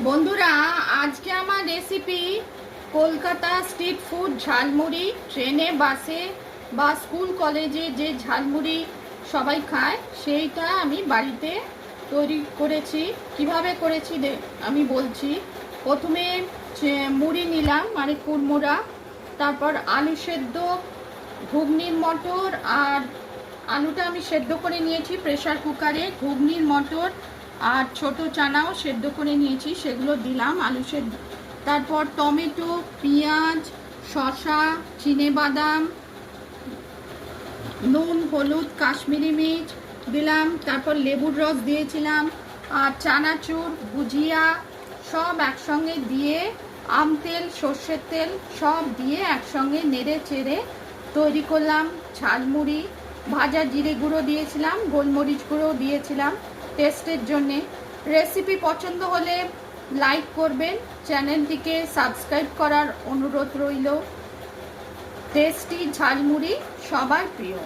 বন্ধুরা, আজকে আমার recipe Kolkata street food jhalmuri. ট্রেনে, বাসে বা স্কুল কলেজে যে ঝালমুড়ি সবাই খায়, সেইটা আমি বাড়িতে তৈরি করেছি। কিভাবে করেছি আমি বলছি। প্রথমে মুড়ি নিলাম, মানে কুড়মুড়া, তারপর আলু সেদ্ধ, ঘুগনির মটর, আর আলুটা আমি সেদ্ধ করে নিয়েছি প্রেসার কুকারে। ঘুগনির মটর আর ছোট চানাও সেদ্ধ করে নিয়েছি, সেগুলো দিলাম আলু সেদ্ধ। তারপর টমেটো, পেঁয়াজ, শসা, চিনেবাদাম, নুন, হলুদ, কাশ্মীরি মির্চ দিলাম। তারপর লেবুর রস দিয়েছিলাম, আর চানাচুর, ভুজিয়া সব একসঙ্গে দিয়ে, আম তেল, সর্ষের তেল সব দিয়ে একসঙ্গে নেড়ে চেড়ে তৈরি করলাম ঝালমুড়ি। ভাজা জিরে গুঁড়ো দিয়েছিলাম, গোলমরিচ গুঁড়ো দিয়েছিলাম টেস্টের জন্যে। রেসিপি পছন্দ হলে লাইক করবেন, চ্যানেলটিকে সাবস্ক্রাইব করার অনুরোধ রইল। টেস্টি ঝালমুড়ি সবার প্রিয়।